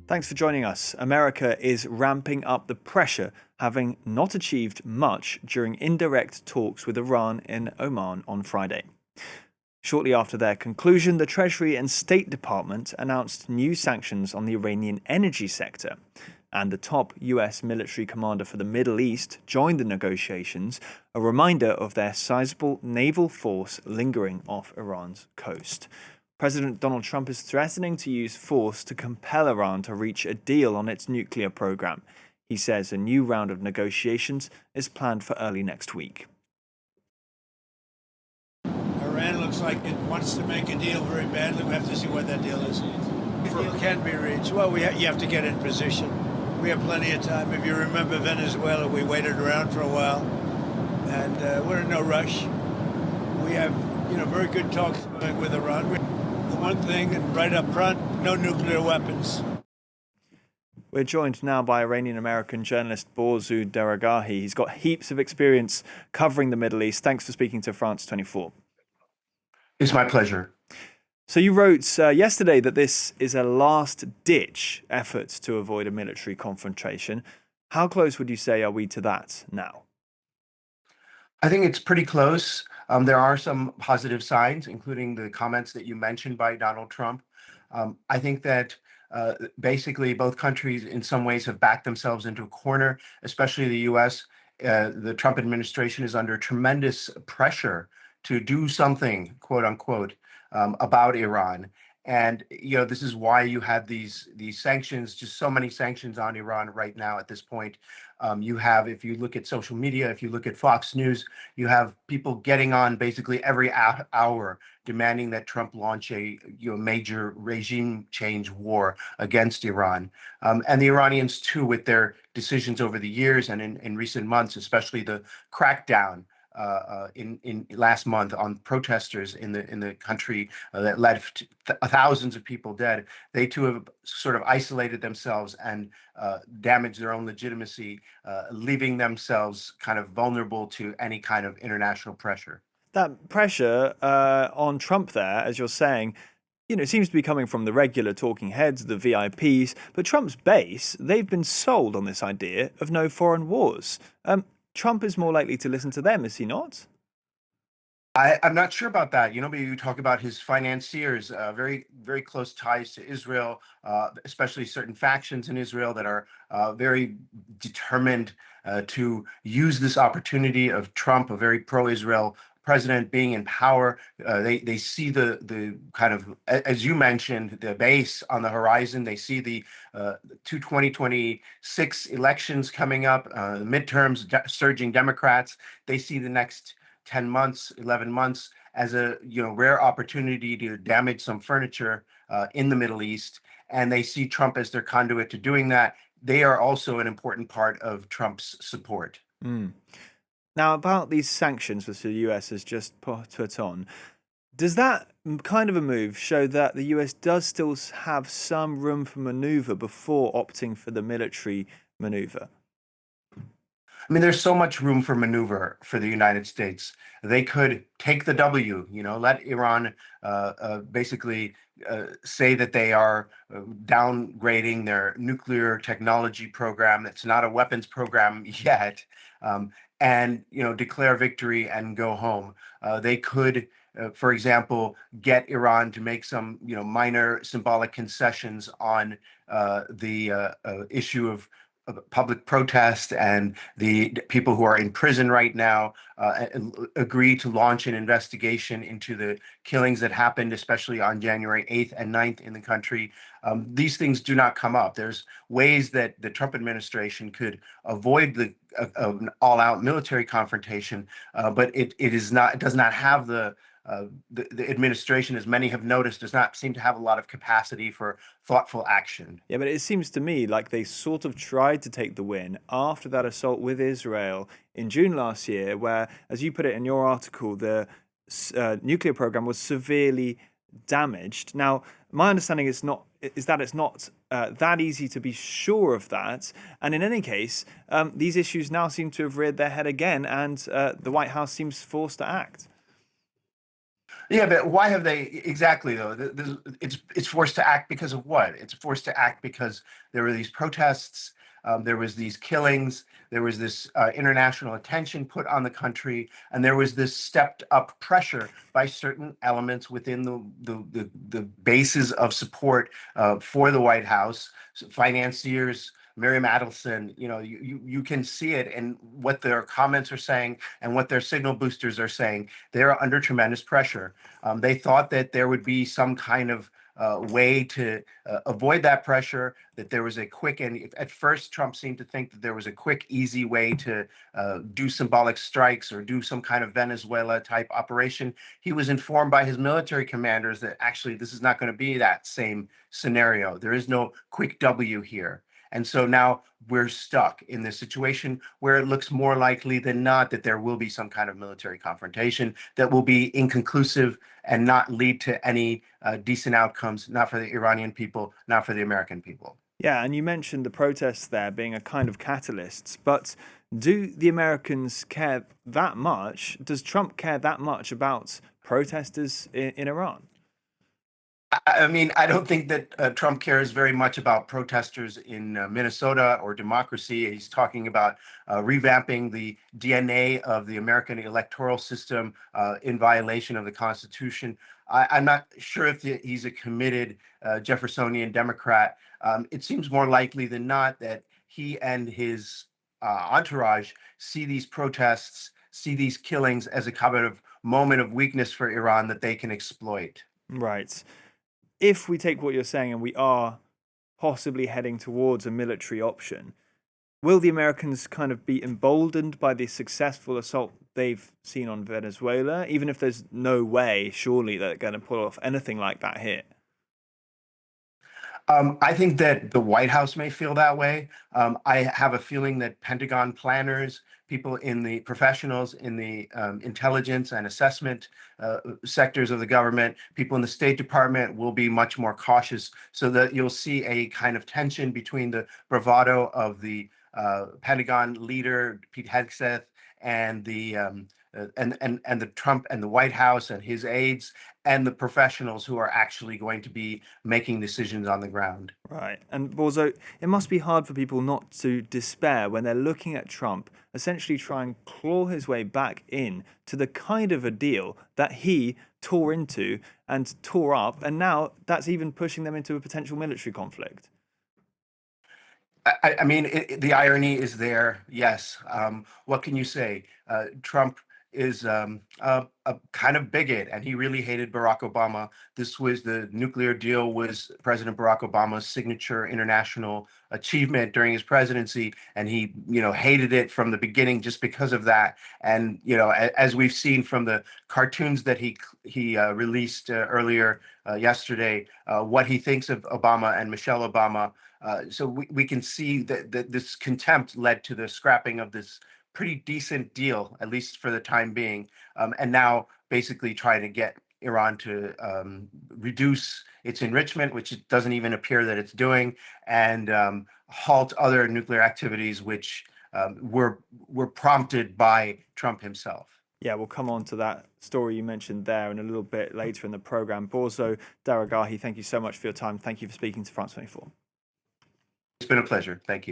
Thanks for joining us. America is ramping up the pressure, having not achieved much during indirect talks with Iran in Oman on Friday. Shortly after their conclusion, the Treasury and State Department announced new sanctions on the Iranian energy sector. And the top US military commander for the Middle East joined the negotiations, a reminder of their sizable naval force lingering off Iran's coast. President Donald Trump is threatening to use force to compel Iran to reach a deal on its nuclear program. He says a new round of negotiations is planned for early next week. Iran looks like it wants to make a deal very badly. We have to see what that deal is. The deal can be reached. Well, you have to get in position. We have plenty of time. If you remember Venezuela, we waited around for a while, and we're in no rush. We have, very good talks with Iran. The one thing, and right up front, no nuclear weapons. We're joined now by Iranian-American journalist Borzou Daragahi. He's got heaps of experience covering the Middle East. Thanks for speaking to France 24. It's my pleasure. So you wrote yesterday that this is a last-ditch effort to avoid a military confrontation. How close would you say are we to that now? I think it's pretty close. There are some positive signs, including the comments that you mentioned by Donald Trump. I think that basically both countries in some ways have backed themselves into a corner, especially the U.S. The Trump administration is under tremendous pressure to do something, quote unquote, about Iran. And this is why you have these sanctions, just so many sanctions on Iran right now at this point. You have, if you look at social media, if you look at Fox News, you have people getting on basically every hour demanding that Trump launch a major regime change war against Iran. And the Iranians too, with their decisions over the years and in recent months, especially the crackdown in last month on protesters in the country that left thousands of people dead. They too have sort of isolated themselves and damaged their own legitimacy, leaving themselves kind of vulnerable to any kind of international pressure. That pressure on Trump there, as you're saying, it seems to be coming from the regular talking heads, the VIPs, but Trump's base, they've been sold on this idea of no foreign wars. Trump is more likely to listen to them, is he not? I'm not sure about that. But you talk about his financiers, very, very close ties to Israel, especially certain factions in Israel that are very determined to use this opportunity of Trump, a very pro-Israel president, being in power. They see the kind of, as you mentioned, the base on the horizon. They see the 2026 elections coming up, the midterms, surging Democrats. They see the next 10 months, 11 months as a rare opportunity to damage some furniture in the Middle East. And they see Trump as their conduit to doing that. They are also an important part of Trump's support. Mm. Now, about these sanctions which the US has just put on, does that kind of a move show that the US does still have some room for maneuver before opting for the military maneuver? I mean, there's so much room for maneuver for the United States. They could take the W, let Iran basically say that they are downgrading their nuclear technology program. It's not a weapons program yet. And declare victory and go home. They could, for example, get Iran to make some minor symbolic concessions on the issue of public protest and the people who are in prison right now, agree to launch an investigation into the killings that happened, especially on January 8th and 9th in the country. These things do not come up. There's ways that the Trump administration could avoid an all-out military confrontation, but it does not have the administration, as many have noticed, does not seem to have a lot of capacity for thoughtful action. Yeah, but it seems to me like they sort of tried to take the win after that assault with Israel in June last year, where, as you put it in your article, the nuclear program was severely damaged. Now, my understanding is that it's not that easy to be sure of that. And in any case, these issues now seem to have reared their head again, and the White House seems forced to act. Yeah, but why have they exactly though? It's forced to act because of what? It's forced to act because there were these protests, there was these killings, there was this international attention put on the country, and there was this stepped up pressure by certain elements within the bases of support for the White House, so financiers. Miriam Adelson, you can see it in what their comments are saying and what their signal boosters are saying. They're under tremendous pressure. They thought that there would be some kind of way to avoid that pressure, that there was a quick, and at first Trump seemed to think that there was a quick, easy way to do symbolic strikes or do some kind of Venezuela type operation. He was informed by his military commanders that actually this is not going to be that same scenario. There is no quick W here. And so now we're stuck in this situation where it looks more likely than not that there will be some kind of military confrontation that will be inconclusive and not lead to any decent outcomes, not for the Iranian people, not for the American people. Yeah, and you mentioned the protests there being a kind of catalyst, but do the Americans care that much? Does Trump care that much about protesters in Iran? I mean, I don't think that Trump cares very much about protesters in Minnesota or democracy. He's talking about revamping the DNA of the American electoral system in violation of the Constitution. I'm not sure if he's a committed Jeffersonian Democrat. It seems more likely than not that he and his entourage see these protests, see these killings as a kind of moment of weakness for Iran that they can exploit. Right. If we take what you're saying and we are possibly heading towards a military option, will the Americans kind of be emboldened by the successful assault they've seen on Venezuela, even if there's no way, surely, they're going to pull off anything like that here? I think that the White House may feel that way. I have a feeling that Pentagon planners, people in the professionals in the intelligence and assessment sectors of the government, people in the State Department will be much more cautious, so that you'll see a kind of tension between the bravado of the Pentagon leader, Pete Hegseth, and and the Trump and the White House and his aides and the professionals who are actually going to be making decisions on the ground. Right. And Borzou, it must be hard for people not to despair when they're looking at Trump essentially try and claw his way back in to the kind of a deal that he tore into and tore up, and now that's even pushing them into a potential military conflict. I mean, the irony is there. Yes. What can you say? Trump is a kind of bigot, and he really hated Barack Obama. This was the nuclear deal was President Barack Obama's signature international achievement during his presidency, and he, hated it from the beginning just because of that. And as we've seen from the cartoons that he released earlier yesterday, what he thinks of Obama and Michelle Obama. So we can see that this contempt led to the scrapping of this pretty decent deal, at least for the time being, and now basically trying to get Iran to reduce its enrichment, which it doesn't even appear that it's doing, and halt other nuclear activities, which were prompted by Trump himself. Yeah, we'll come on to that story you mentioned there in a little bit later in the program. Borzou Daragahi, thank you so much for your time. Thank you for speaking to France 24. It's been a pleasure. Thank you.